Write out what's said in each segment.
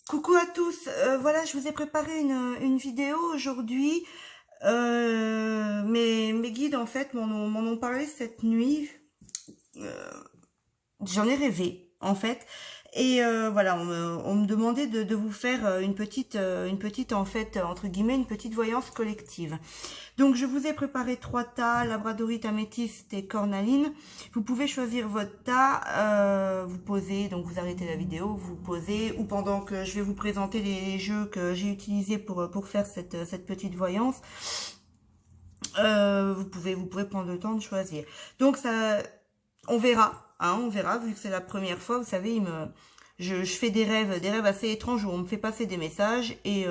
Coucou à tous, voilà, je vous ai préparé une vidéo aujourd'hui. Mes guides, en fait, m'en ont parlé cette nuit. Euh, J'en ai rêvé, en fait. Et voilà, on me demandait de vous faire une petite, en fait, entre guillemets, une petite voyance collective. Donc, je vous ai préparé trois tas, labradorite, améthyste et cornaline. Vous pouvez choisir votre tas, vous posez, donc vous arrêtez la vidéo, vous posez, ou pendant que je vais vous présenter les jeux que j'ai utilisés pour faire cette petite voyance, vous pouvez prendre le temps de choisir. Donc, ça, on verra, vu que c'est la première fois, vous savez, je fais des rêves assez étranges où on me fait passer des messages et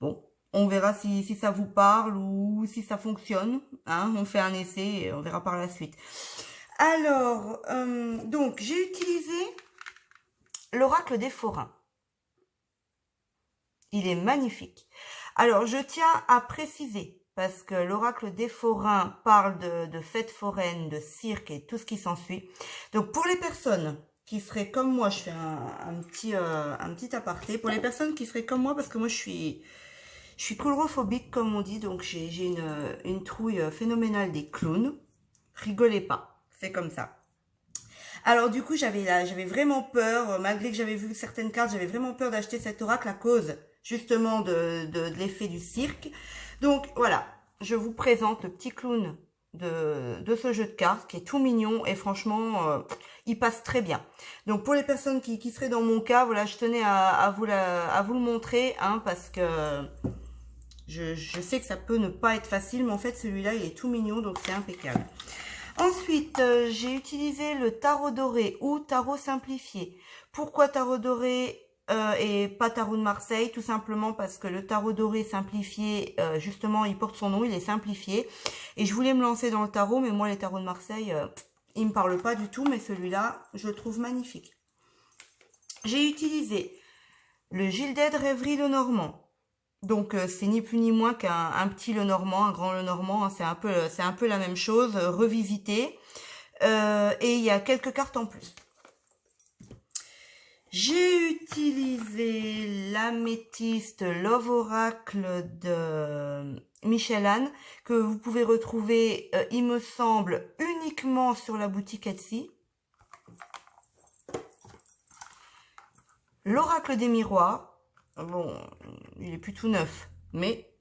bon, on verra si ça vous parle ou si ça fonctionne. Hein, on fait un essai et on verra par la suite. Alors, donc, j'ai utilisé l'oracle des forains. Il est magnifique. Alors, je tiens à préciser, parce que l'oracle des forains parle de fêtes foraines, de cirque et tout ce qui s'ensuit. Donc, pour les personnes qui seraient comme moi, je fais un petit aparté. Pour les personnes qui seraient comme moi, parce que moi, je suis coulrophobique, comme on dit, donc j'ai une trouille phénoménale des clowns. Rigolez pas, c'est comme ça. Alors du coup, j'avais vraiment peur, malgré que j'avais vu certaines cartes, j'avais vraiment peur d'acheter cet oracle à cause justement de l'effet du cirque. Donc voilà, je vous présente le petit clown de ce jeu de cartes qui est tout mignon et franchement, il passe très bien. Donc pour les personnes qui seraient dans mon cas, voilà, je tenais à vous le montrer, hein, parce que je sais que ça peut ne pas être facile, mais en fait celui-là il est tout mignon, donc c'est impeccable. Ensuite, j'ai utilisé le tarot doré ou tarot simplifié. Pourquoi tarot doré et pas tarot de Marseille? Tout simplement parce que le tarot doré simplifié, justement, il porte son nom, il est simplifié. Et je voulais me lancer dans le tarot, mais moi, les tarots de Marseille, ils me parlent pas du tout, mais celui-là, je le trouve magnifique. J'ai utilisé le Gilded Rêverie Lenormand. Donc c'est ni plus ni moins qu'un petit Lenormand, un grand Lenormand, hein, c'est un peu la même chose, revisité. Et il y a quelques cartes en plus. J'ai utilisé l'améthyste Love Oracle de Michel Anne, que vous pouvez retrouver, il me semble, uniquement sur la boutique Etsy. L'Oracle des miroirs. Bon, il est plus tout neuf, mais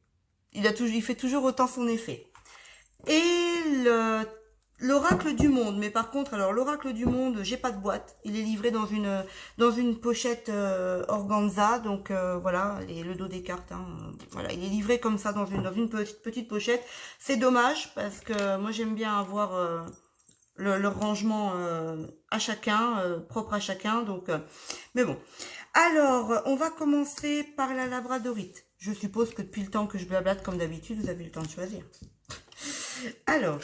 il fait toujours autant son effet. Et l'Oracle du Monde. Mais par contre, alors l'Oracle du Monde, j'ai pas de boîte. Il est livré dans une pochette organza. Donc voilà, le dos des cartes. Hein, voilà, il est livré comme ça dans une petite pochette. C'est dommage parce que moi j'aime bien avoir le rangement à chacun, propre à chacun. Donc, mais bon. Alors, on va commencer par la labradorite. Je suppose que depuis le temps que je blablate comme d'habitude, vous avez le temps de choisir. Alors,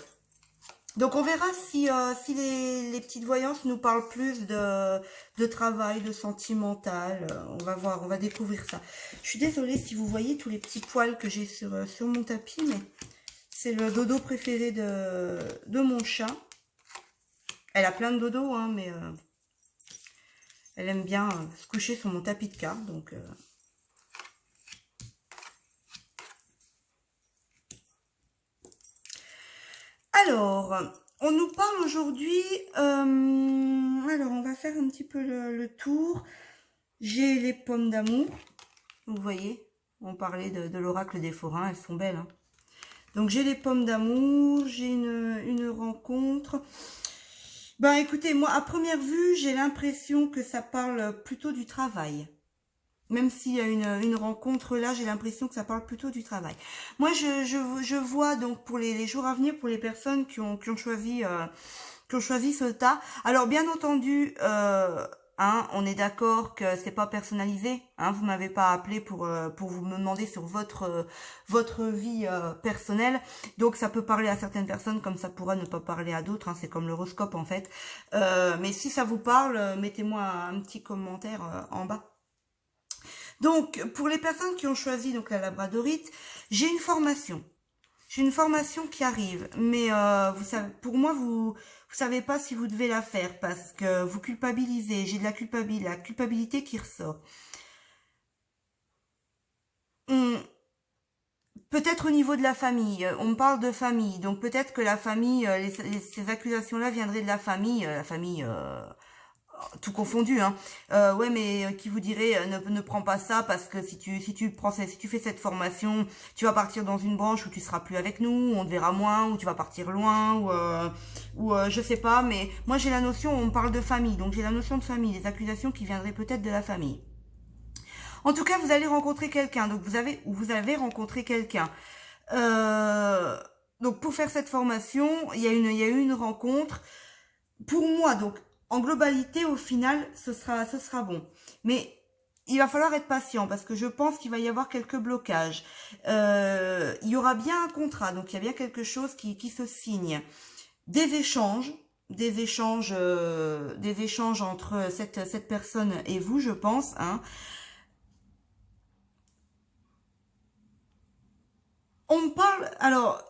donc on verra si les petites voyances nous parlent plus de travail, de sentimental. On va voir, on va découvrir ça. Je suis désolée si vous voyez tous les petits poils que j'ai sur mon tapis, mais c'est le dodo préféré de mon chat. Elle a plein de dodos, hein, mais elle aime bien se coucher sur mon tapis de cartes, donc... Alors, on nous parle aujourd'hui... alors, on va faire un petit peu le tour. J'ai les pommes d'amour. Vous voyez, on parlait de l'oracle des forains, elles sont belles. Hein. Donc, j'ai les pommes d'amour, j'ai une rencontre... Ben écoutez, moi à première vue, j'ai l'impression que ça parle plutôt du travail. Même s'il y a une rencontre là, j'ai l'impression que ça parle plutôt du travail. Moi, je vois donc pour les jours à venir, pour les personnes qui ont choisi ce tas. Alors bien entendu, hein, on est d'accord que c'est pas personnalisé. Hein, vous m'avez pas appelé pour vous me demander sur votre vie personnelle. Donc ça peut parler à certaines personnes comme ça pourra ne pas parler à d'autres. Hein, c'est comme l'horoscope en fait. Mais si ça vous parle, mettez-moi un petit commentaire en bas. Donc, pour les personnes qui ont choisi donc la labradorite, j'ai une formation. J'ai une formation qui arrive, mais vous savez, pour moi, vous savez pas si vous devez la faire parce que vous culpabilisez. J'ai de la culpabilité qui ressort. Peut-être au niveau de la famille, on me parle de famille, donc peut-être que la famille, ces accusations-là viendraient de la famille tout confondu, hein. Ouais, mais qui vous dirait ne prends pas ça parce que si tu fais cette formation, tu vas partir dans une branche où tu seras plus avec nous, on te verra moins, ou tu vas partir loin, je sais pas. Mais moi j'ai la notion, on parle de famille, donc j'ai la notion de famille, des accusations qui viendraient peut-être de la famille. En tout cas, vous allez rencontrer quelqu'un, donc vous avez rencontré quelqu'un. Euh, donc pour faire cette formation, il y a eu une rencontre. Pour moi, donc en globalité, au final, ce sera bon. Mais il va falloir être patient parce que je pense qu'il va y avoir quelques blocages. Il y aura bien un contrat, donc il y a bien quelque chose qui se signe. Des échanges, des échanges entre cette personne et vous, je pense, hein. On me parle, alors,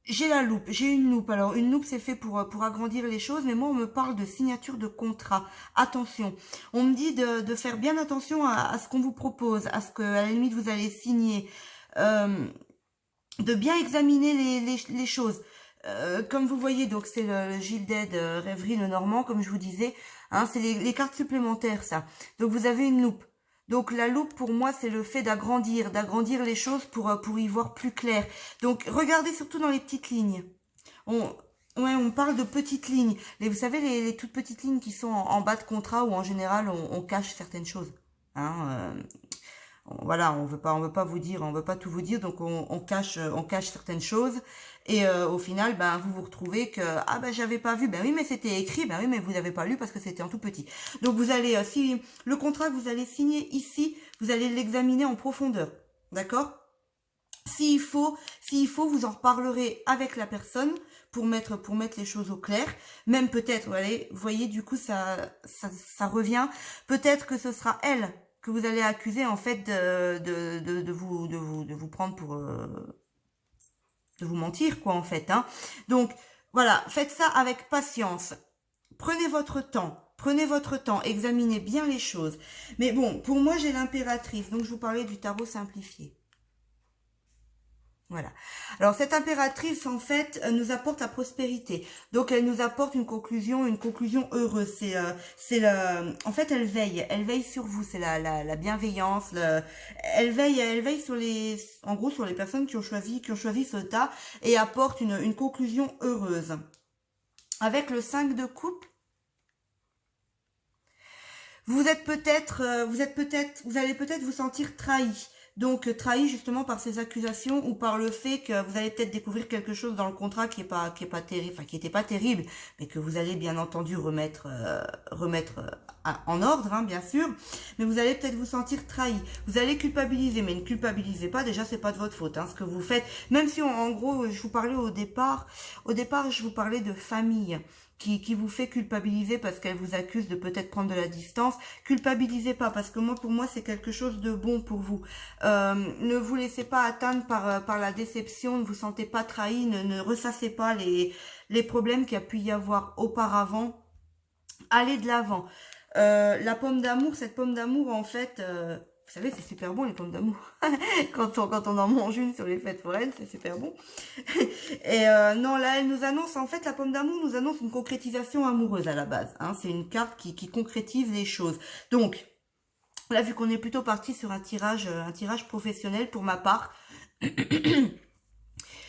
j'ai la loupe, j'ai une loupe. Alors, une loupe, c'est fait pour agrandir les choses, mais moi, on me parle de signature de contrat. Attention. On me dit de faire bien attention à ce qu'on vous propose, à ce que, à la limite, vous allez signer. Euh, de bien examiner les choses. Comme vous voyez, donc c'est le Gilles d'Aide, Rêverie le Normand, comme je vous disais, hein, c'est les cartes supplémentaires, ça. Donc vous avez une loupe. Donc la loupe, pour moi, c'est le fait d'agrandir les choses pour y voir plus clair. Donc regardez surtout dans les petites lignes. On, ouais, on parle de petites lignes. Vous savez, les toutes petites lignes qui sont en bas de contrat où en général on cache certaines choses. Hein, voilà, on veut pas vous dire, on veut pas tout vous dire, donc on cache certaines choses. Et au final, ben vous vous retrouvez que ah ben j'avais pas vu, ben oui mais c'était écrit, ben oui mais vous n'avez pas lu parce que c'était en tout petit. Donc vous allez, si le contrat que vous allez signer ici, vous allez l'examiner en profondeur, d'accord? S'il faut, vous en reparlerez avec la personne pour mettre les choses au clair. Même peut-être, vous voyez, du coup, ça revient. Peut-être que ce sera elle que vous allez accuser, en fait, de vous prendre pour, de vous mentir, quoi, en fait, hein. Donc, voilà, faites ça avec patience. Prenez votre temps. Prenez votre temps, examinez bien les choses. Mais bon, pour moi, j'ai l'impératrice. Donc, je vous parlais du tarot simplifié. Voilà. Alors cette impératrice en fait nous apporte la prospérité. Donc elle nous apporte une conclusion heureuse. En fait elle veille sur vous. C'est la bienveillance. Elle veille sur en gros sur les personnes qui ont choisi ce tas et apporte une conclusion heureuse. Avec le 5 de coupe, vous allez peut-être vous sentir trahi. Donc trahi justement par ces accusations ou par le fait que vous allez peut-être découvrir quelque chose dans le contrat qui est pas terrible, enfin qui était pas terrible, mais que vous allez bien entendu remettre en ordre, hein, bien sûr. Mais vous allez peut-être vous sentir trahi. Vous allez culpabiliser, mais ne culpabilisez pas. Déjà c'est pas de votre faute, hein, ce que vous faites. Même si en gros je vous parlais au départ je vous parlais de famille. Qui vous fait culpabiliser parce qu'elle vous accuse de peut-être prendre de la distance. Culpabilisez pas parce que pour moi, c'est quelque chose de bon pour vous. Ne vous laissez pas atteindre par la déception, ne vous sentez pas trahi, ne ressassez pas les problèmes qu'il y a pu y avoir auparavant. Allez de l'avant. La pomme d'amour, cette pomme d'amour, en fait, vous savez, c'est super bon les pommes d'amour. quand on en mange une sur les fêtes foraines, c'est super bon. Et non, là, elle nous annonce, en fait, la pomme d'amour nous annonce une concrétisation amoureuse à la base. Hein. C'est une carte qui concrétise les choses. Donc, là, vu qu'on est plutôt parti sur un tirage professionnel pour ma part,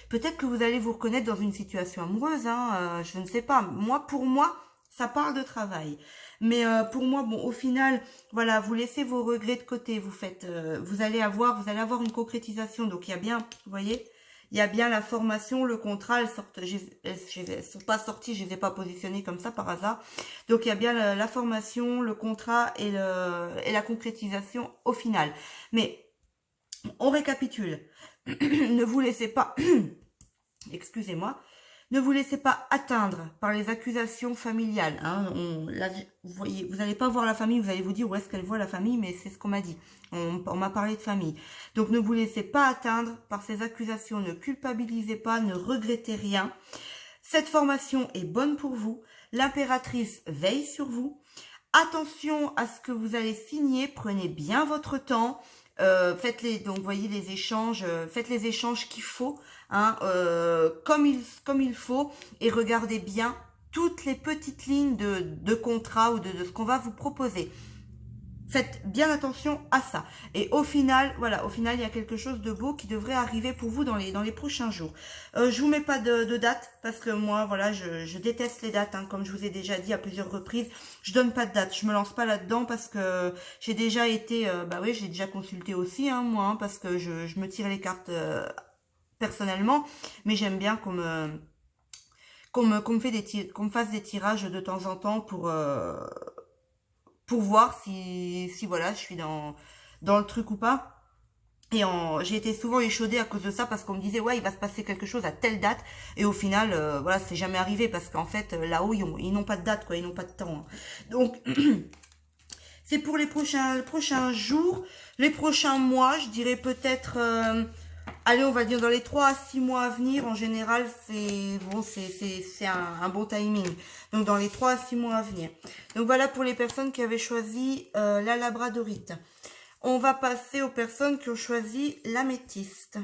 peut-être que vous allez vous reconnaître dans une situation amoureuse. Hein, je ne sais pas. Pour moi, ça parle de travail. Mais pour moi, bon, au final, voilà, vous laissez vos regrets de côté. Vous allez avoir une concrétisation. Donc il y a bien, vous voyez, il y a bien la formation, le contrat. Elles sont pas sorties, je les ai pas positionnées comme ça par hasard. Donc il y a bien la formation, le contrat et la concrétisation au final. Mais on récapitule. Ne vous laissez pas, excusez-moi. Ne vous laissez pas atteindre par les accusations familiales. Hein. Vous voyez, vous n'allez pas voir la famille, vous allez vous dire où est-ce qu'elle voit la famille, mais c'est ce qu'on m'a dit. On m'a parlé de famille. Donc ne vous laissez pas atteindre par ces accusations, ne culpabilisez pas, ne regrettez rien. Cette formation est bonne pour vous. L'impératrice veille sur vous. Attention à ce que vous allez signer, prenez bien votre temps. Donc voyez les échanges, faites les échanges qu'il faut, hein, comme il faut, et regardez bien toutes les petites lignes de contrat ou de ce qu'on va vous proposer. Faites bien attention à ça. Et au final, voilà, au final, il y a quelque chose de beau qui devrait arriver pour vous dans les prochains jours. Je vous mets pas de date parce que moi, voilà, je déteste les dates, hein, comme je vous ai déjà dit à plusieurs reprises. Je donne pas de date, je me lance pas là-dedans parce que j'ai déjà été, bah oui, j'ai déjà consulté aussi, hein, moi, hein, parce que je me tire les cartes personnellement, mais j'aime bien qu'on me fasse des tirages de temps en temps pour voir si voilà, je suis dans le truc ou pas. Et j'ai été souvent échaudée à cause de ça parce qu'on me disait ouais il va se passer quelque chose à telle date et au final voilà c'est jamais arrivé parce qu'en fait là-haut ils n'ont pas de date quoi, ils n'ont pas de temps, hein. Donc c'est pour les prochains jours, les prochains mois, je dirais peut-être allez on va dire dans les 3 à 6 mois à venir en général c'est bon c'est un bon timing. Donc dans les 3 à 6 mois à venir. Donc voilà pour les personnes qui avaient choisi la labradorite. On va passer aux personnes qui ont choisi l'améthyste.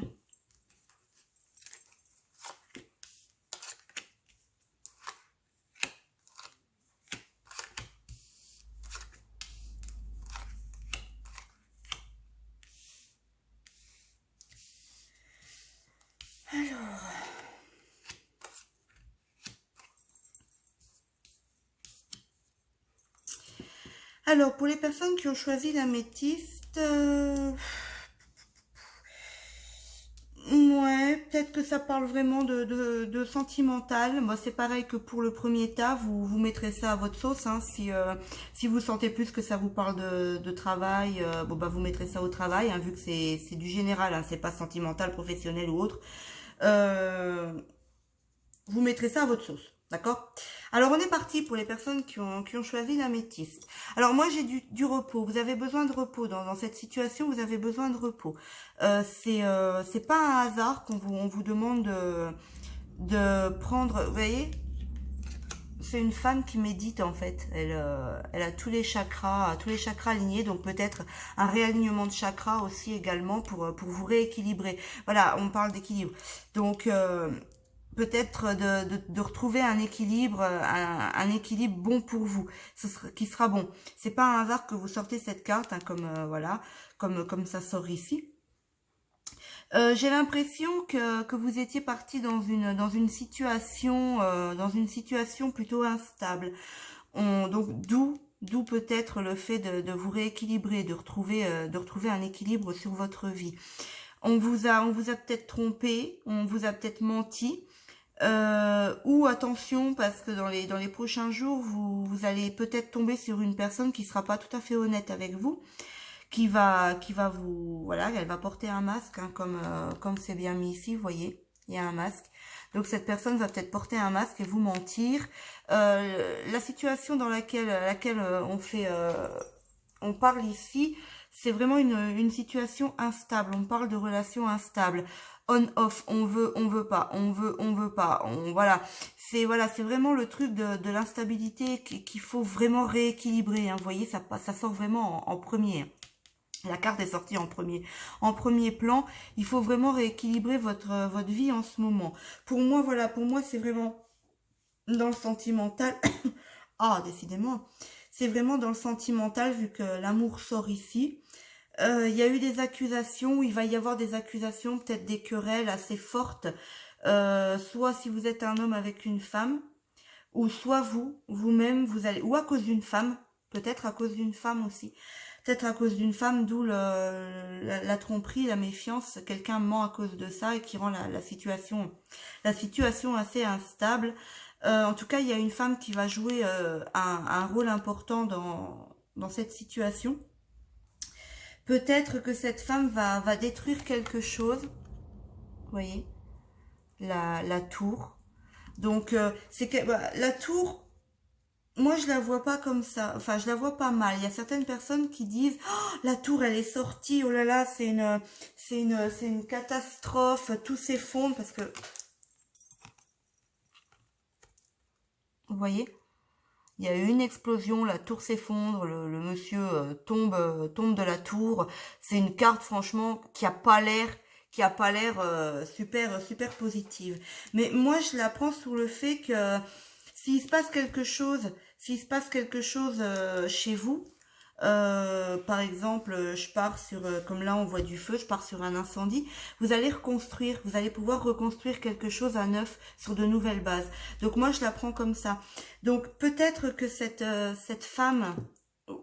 Alors, pour les personnes qui ont choisi l'améthyste, ouais, peut-être que ça parle vraiment de sentimental. Moi, c'est pareil que pour le premier tas, vous mettrez ça à votre sauce, hein. Si vous sentez plus que ça vous parle de travail, bon bah vous mettrez ça au travail, hein, vu que c'est du général, hein, c'est pas sentimental, professionnel ou autre. Euh, Vous mettrez ça à votre sauce. D'accord? Alors, on est parti pour les personnes qui ont choisi l'améthyste. Alors, moi, j'ai du repos. Vous avez besoin de repos. Dans cette situation, vous avez besoin de repos. C'est pas un hasard on vous demande de prendre... Vous voyez? C'est une femme qui médite, en fait. Elle a tous les chakras alignés. Donc, peut-être un réalignement de chakras aussi également pour vous rééquilibrer. Voilà, on parle d'équilibre. Donc... peut-être de retrouver un équilibre, un équilibre bon pour vous, qui sera bon. C'est pas un hasard que vous sortez cette carte, hein, comme voilà, comme ça sort ici. J'ai l'impression que vous étiez parti dans une situation plutôt instable. Donc d'où peut-être le fait de vous rééquilibrer, de retrouver un équilibre sur votre vie. On vous a peut-être trompé, on vous a peut-être menti. Ou attention parce que dans les prochains jours vous allez peut-être tomber sur une personne qui sera pas tout à fait honnête avec vous, qui va vous voilà, elle va porter un masque, hein, comme c'est bien mis ici, vous voyez, il y a un masque. Donc cette personne va peut-être porter un masque et vous mentir. La situation dans laquelle on parle ici, c'est vraiment une situation instable. On parle de relations instables. On-off, on veut pas, on veut pas. Voilà, c'est vraiment le truc de l'instabilité qu'il faut vraiment rééquilibrer, hein. Vous voyez, ça sort vraiment en premier. La carte est sortie en premier plan. Il faut vraiment rééquilibrer votre vie en ce moment. Pour moi, voilà, c'est vraiment dans le sentimental. Ah, décidément. C'est vraiment dans le sentimental vu que l'amour sort ici. Il y a eu des accusations, il va y avoir des accusations, peut-être des querelles assez fortes. Soit si vous êtes un homme avec une femme, ou soit vous-même, vous allez, ou à cause d'une femme, peut-être à cause d'une femme aussi. Peut-être à cause d'une femme, d'où la tromperie, la méfiance. Quelqu'un ment à cause de ça et qui rend la situation assez instable. En tout cas, il y a une femme qui va jouer un rôle important dans cette situation. Peut-être que cette femme va détruire quelque chose. Vous voyez, la tour. Donc, c'est que la tour, moi, je la vois pas comme ça. Enfin, je la vois pas mal. Il y a certaines personnes qui disent oh, la tour, elle est sortie. Oh là là, c'est une catastrophe. Tout s'effondre parce que vous voyez, Il y a eu une explosion, la tour s'effondre, le monsieur tombe de la tour. C'est une carte franchement qui a pas l'air super positive. Mais moi je la prends sur le fait que s'il se passe quelque chose chez vous, par exemple, je pars sur, comme là on voit du feu, je pars sur un incendie, vous allez reconstruire, vous allez pouvoir reconstruire quelque chose à neuf sur de nouvelles bases. Donc moi je la prends comme ça. Donc peut-être que cette femme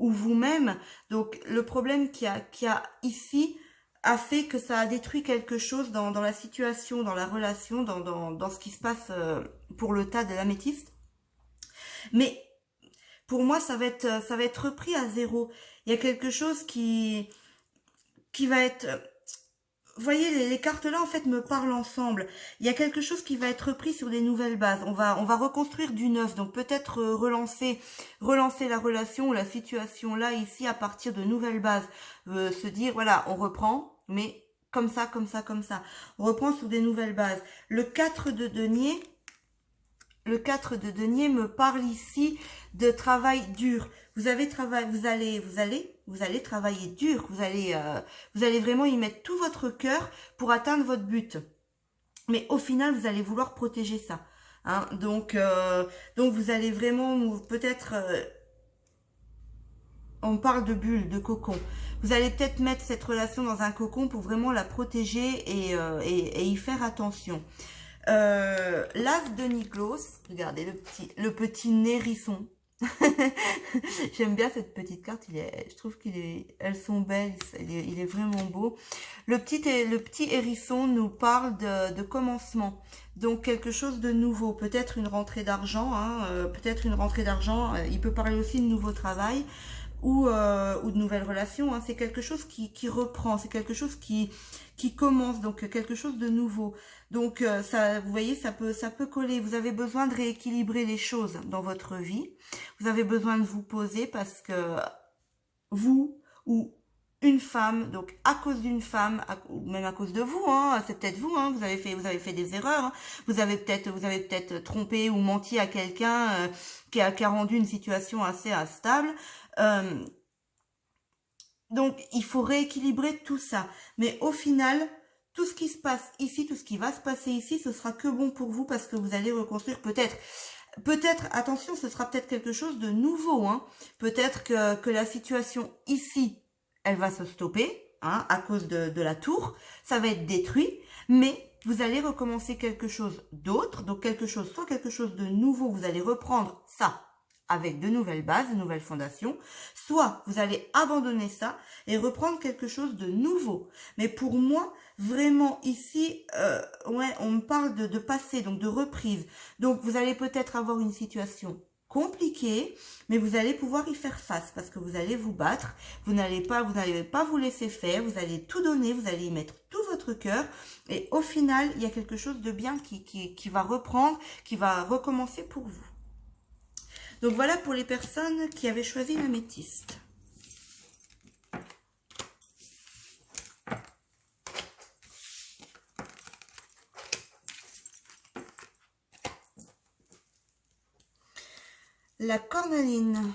ou vous-même, donc le problème qu'il y a ici a fait que ça a détruit quelque chose dans la situation, dans la relation, dans ce qui se passe pour le tas de l'améthyste. Mais pour moi, ça va être repris à zéro. Il y a quelque chose qui va être, vous voyez, les cartes là, en fait, me parlent ensemble. Il y a quelque chose qui va être repris sur des nouvelles bases. On va reconstruire du neuf. Donc, peut-être relancer la relation ou la situation là, ici, à partir de nouvelles bases. Se dire, voilà, on reprend, mais comme ça, comme ça, comme ça. On reprend sur des nouvelles bases. Le 4 de denier, me parle ici de travail dur. Vous allez travailler dur. Vous allez vraiment y mettre tout votre cœur pour atteindre votre but. Mais au final, vous allez vouloir protéger ça. Hein. Donc vous allez vraiment peut-être on parle de bulle, de cocon. Vous allez peut-être mettre cette relation dans un cocon pour vraiment la protéger et y faire attention. L'as de Niklos, regardez le petit nérisson. J'aime bien cette petite carte, je trouve elles sont belles, il est vraiment beau. Le petit hérisson nous parle de commencement, donc quelque chose de nouveau, peut-être une rentrée d'argent, hein, il peut parler aussi de nouveau travail ou de nouvelles relations, hein. C'est quelque chose qui reprend, c'est quelque chose qui commence, donc quelque chose de nouveau. Donc ça, vous voyez, ça peut coller. Vous avez besoin de rééquilibrer les choses dans votre vie. Vous avez besoin de vous poser parce que vous ou une femme, donc à cause d'une femme, ou même à cause de vous, hein, c'est peut-être vous, hein, vous avez fait des erreurs, hein. Vous avez peut-être trompé ou menti à quelqu'un qui a rendu une situation assez instable. Donc il faut rééquilibrer tout ça. Mais au final, tout ce qui se passe ici, tout ce qui va se passer ici, ce sera que bon pour vous parce que vous allez reconstruire peut-être, attention, ce sera peut-être quelque chose de nouveau, hein. Peut-être que la situation ici, elle va se stopper, hein, à cause de la tour. Ça va être détruit, mais vous allez recommencer quelque chose d'autre. Donc soit quelque chose de nouveau, vous allez reprendre ça avec de nouvelles bases, de nouvelles fondations, soit vous allez abandonner ça et reprendre quelque chose de nouveau. Mais pour moi, vraiment ici, on me parle de passé, donc de reprise. Donc vous allez peut-être avoir une situation compliquée, mais vous allez pouvoir y faire face parce que vous allez vous battre, vous n'allez pas vous laisser faire, vous allez tout donner, vous allez y mettre tout votre cœur et au final, il y a quelque chose de bien qui va reprendre, qui va recommencer pour vous. Donc voilà pour les personnes qui avaient choisi l'améthyste. La cornaline.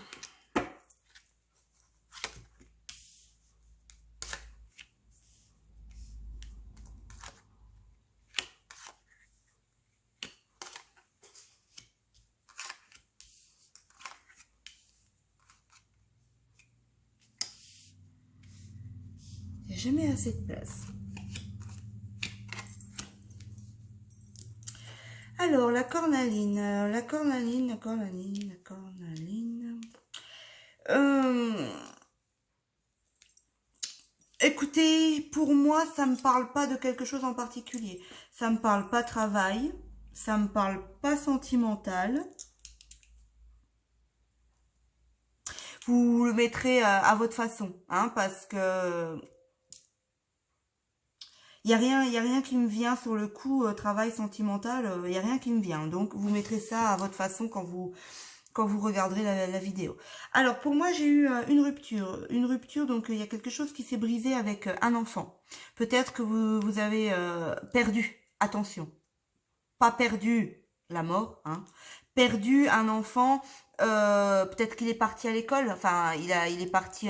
Il n'y a jamais assez de place. Alors, la cornaline. Écoutez, pour moi, ça me parle pas de quelque chose en particulier. Ça me parle pas travail, ça me parle pas sentimental. Vous le mettrez à votre façon, hein, parce que il y a rien qui me vient sur le coup travail sentimental, il y a rien qui me vient. Donc vous mettrez ça à votre façon quand vous regarderez la vidéo. Alors pour moi j'ai eu une rupture, donc il y a quelque chose qui s'est brisé avec un enfant. Peut-être que vous avez perdu, attention, pas perdu la mort, hein, perdu un enfant, peut-être qu'il est parti à l'école, enfin, il est parti...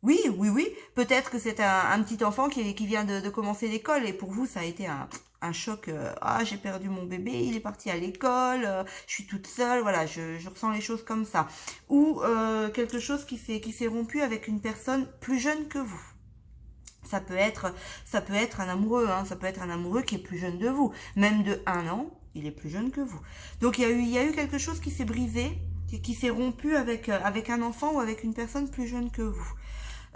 Oui, oui, oui. Peut-être que c'est un petit enfant qui vient de commencer l'école et pour vous, ça a été un choc. Ah, j'ai perdu mon bébé, il est parti à l'école, je suis toute seule. Voilà, je ressens les choses comme ça. Ou quelque chose qui s'est rompu avec une personne plus jeune que vous. Ça peut être un amoureux, hein, ça peut être un amoureux qui est plus jeune de vous, même de 1 an, il est plus jeune que vous. Donc il y a eu quelque chose qui s'est brisé, qui s'est rompu avec un enfant ou avec une personne plus jeune que vous.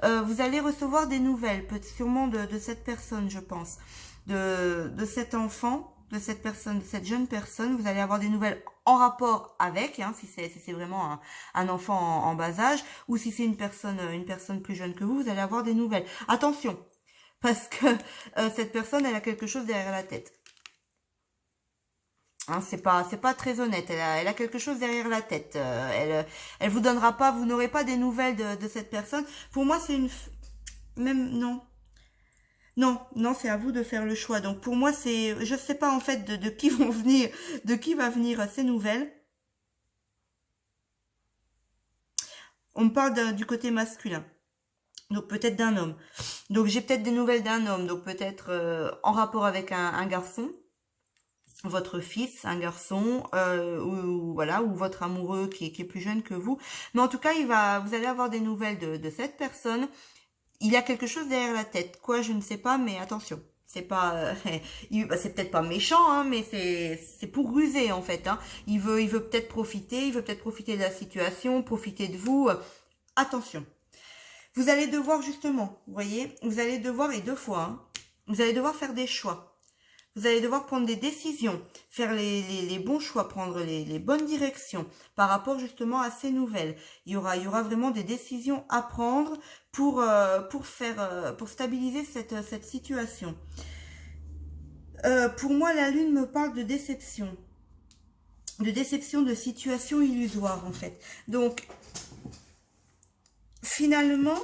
Vous allez recevoir des nouvelles, peut-être sûrement de cette personne, je pense, de cet enfant, de cette personne, de cette jeune personne. Vous allez avoir des nouvelles en rapport avec, hein, si c'est vraiment un enfant en bas âge, ou si c'est une personne plus jeune que vous allez avoir des nouvelles. Attention, parce que cette personne, elle a quelque chose derrière la tête. Hein, c'est pas très honnête. Elle a quelque chose derrière la tête. Elle vous donnera pas, vous n'aurez pas des nouvelles de cette personne. Pour moi, c'est même non. Non, non, c'est à vous de faire le choix. Donc pour moi, je sais pas en fait de qui vont venir, de qui va venir ces nouvelles. On me parle du côté masculin. Donc peut-être d'un homme. Donc j'ai peut-être des nouvelles d'un homme. Donc peut-être en rapport avec un garçon, votre fils, un garçon, ou voilà, ou votre amoureux qui est plus jeune que vous. Mais en tout cas, vous allez avoir des nouvelles de cette personne. Il y a quelque chose derrière la tête. Quoi, je ne sais pas, mais attention. C'est pas, c'est peut-être pas méchant, hein, mais c'est pour ruser en fait. Hein. Il veut peut-être profiter, de la situation, profiter de vous. Attention. Vous allez devoir justement, vous voyez, vous allez devoir, et 2 fois, hein, vous allez devoir faire des choix. Vous allez devoir prendre des décisions, faire les bons choix, prendre les bonnes directions par rapport justement à ces nouvelles. Il y aura vraiment des décisions à prendre pour stabiliser cette situation. Pour moi, la lune me parle de déception de situation illusoire en fait. Donc finalement,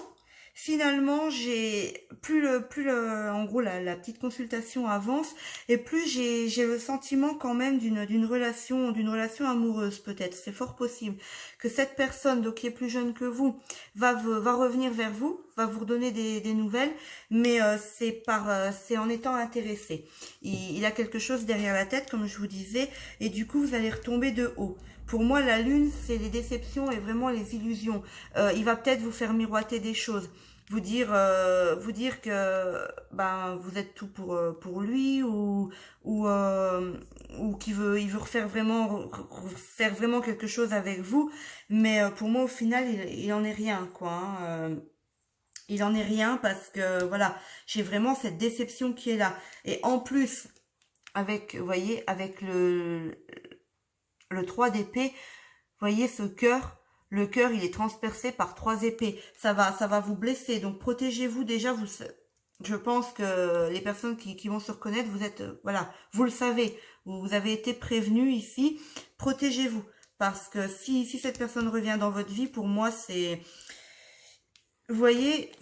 j'ai en gros la petite consultation avance et plus j'ai le sentiment quand même d'une relation amoureuse peut-être. C'est fort possible que cette personne donc qui est plus jeune que vous va revenir vers vous, va vous redonner des nouvelles, mais c'est en étant intéressé. Il a quelque chose derrière la tête comme je vous disais et du coup vous allez retomber de haut. Pour moi, la lune, c'est les déceptions et vraiment les illusions. Il va peut-être vous faire miroiter des choses, vous dire que ben vous êtes tout pour lui ou qu'il veut refaire faire vraiment quelque chose avec vous. Mais pour moi, au final, il en est rien quoi. Hein. Il en est rien parce que voilà, j'ai vraiment cette déception qui est là. Et en plus, avec, vous voyez, avec le 3 d'épée, vous voyez ce cœur, le cœur il est transpercé par 3 épées, ça va vous blesser, donc protégez-vous déjà, je pense que les personnes qui vont se reconnaître, vous êtes, voilà, vous le savez, vous avez été prévenus ici, protégez-vous, parce que si cette personne revient dans votre vie, pour moi c'est, vous voyez,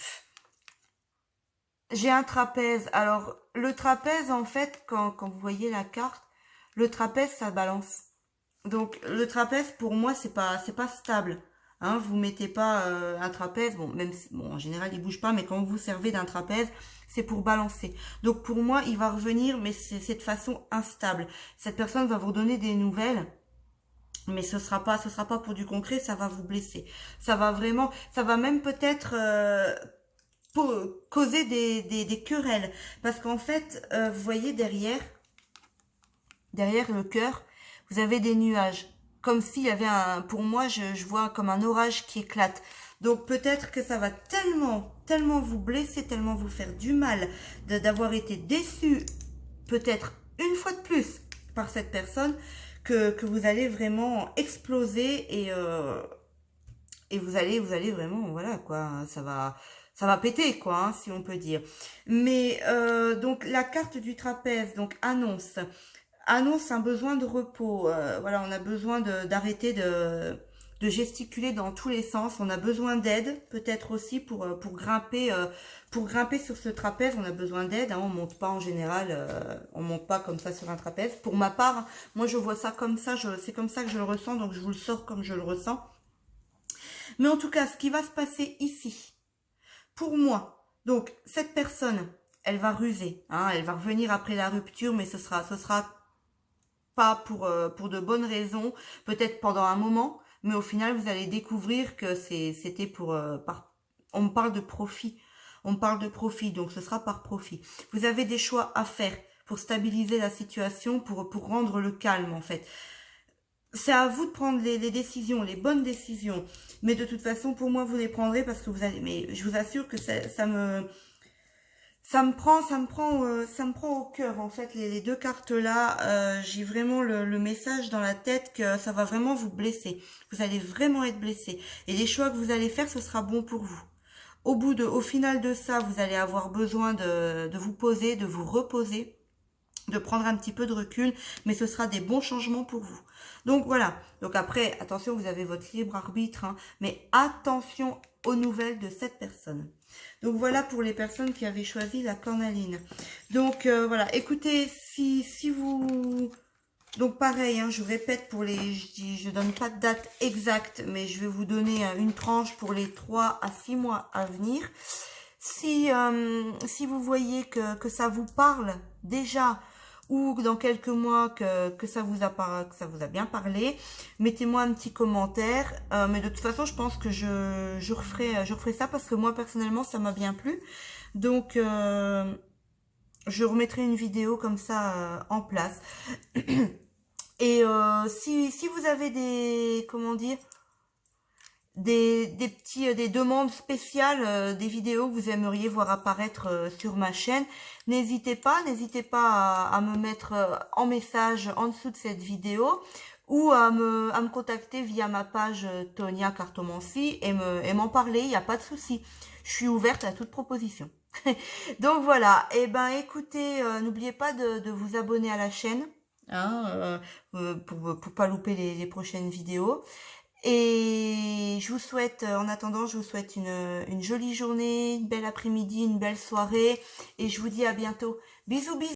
j'ai un trapèze, alors le trapèze en fait, quand vous voyez la carte, le trapèze ça balance. Donc le trapèze pour moi c'est pas stable. Hein, vous mettez pas un trapèze, bon en général il bouge pas, mais quand vous servez d'un trapèze, c'est pour balancer. Donc pour moi il va revenir, mais c'est de façon instable. Cette personne va vous donner des nouvelles, mais ce sera pas pour du concret, ça va vous blesser. Ça va même peut-être causer des querelles, parce qu'en fait vous voyez derrière le cœur. Vous avez des nuages, comme s'il y avait pour moi, je vois comme un orage qui éclate. Donc peut-être que ça va tellement vous blesser, tellement vous faire du mal, d'avoir été déçu, peut-être une fois de plus, par cette personne, que vous allez vraiment exploser et vous allez vraiment, voilà quoi, ça va péter quoi, hein, si on peut dire. Mais donc la carte du trapèze, donc annonce un besoin de repos. Voilà, on a besoin d'arrêter de gesticuler dans tous les sens. On a besoin d'aide, peut-être aussi pour grimper sur ce trapèze. On a besoin d'aide, hein, on monte pas en général, on monte pas comme ça sur un trapèze. Pour ma part, moi je vois ça comme ça, c'est comme ça que je le ressens, donc je vous le sors comme je le ressens. Mais en tout cas, ce qui va se passer ici, pour moi, donc cette personne, elle va ruser, hein, elle va revenir après la rupture, mais ce sera pas pour de bonnes raisons, peut-être pendant un moment, mais au final, vous allez découvrir que c'était on parle de profit. On parle de profit, donc ce sera par profit. Vous avez des choix à faire pour stabiliser la situation, pour rendre le calme, en fait. C'est à vous de prendre les décisions, les bonnes décisions. Mais de toute façon, pour moi, vous les prendrez parce que vous allez... Mais je vous assure que ça me prend au cœur, en fait, les deux cartes là. J'ai vraiment le message dans la tête que ça va vraiment vous blesser. Vous allez vraiment être blessé. Et les choix que vous allez faire, ce sera bon pour vous. Au final de ça, vous allez avoir besoin de vous poser, de vous reposer, de prendre un petit peu de recul, mais ce sera des bons changements pour vous. Donc voilà. Donc après, attention, vous avez votre libre arbitre, hein, mais attention aux nouvelles de cette personne. Donc voilà pour les personnes qui avaient choisi la cornaline. Donc voilà, écoutez, si vous... Donc pareil, hein, je répète pour je donne pas de date exacte, mais je vais vous donner une tranche pour les 3 à 6 mois à venir. Si vous voyez que ça vous parle déjà, ou dans quelques mois que ça vous a bien parlé, mettez-moi un petit commentaire. Mais de toute façon, je pense que je referai ça parce que moi personnellement, ça m'a bien plu. Donc je remettrai une vidéo comme ça en place. Et si vous avez des, comment dire, des demandes spéciales, des vidéos que vous aimeriez voir apparaître sur ma chaîne, n'hésitez pas à me mettre en message en dessous de cette vidéo ou à me contacter via ma page Tonia Cartomancie et m'en parler, il n'y a pas de souci. Je suis ouverte à toute proposition. Donc voilà, et ben écoutez, n'oubliez pas de vous abonner à la chaîne, hein, pour pas louper les prochaines vidéos. Et je vous souhaite, en attendant, je vous souhaite une jolie journée, une belle après-midi, une belle soirée. Et je vous dis à bientôt. Bisous, bisous.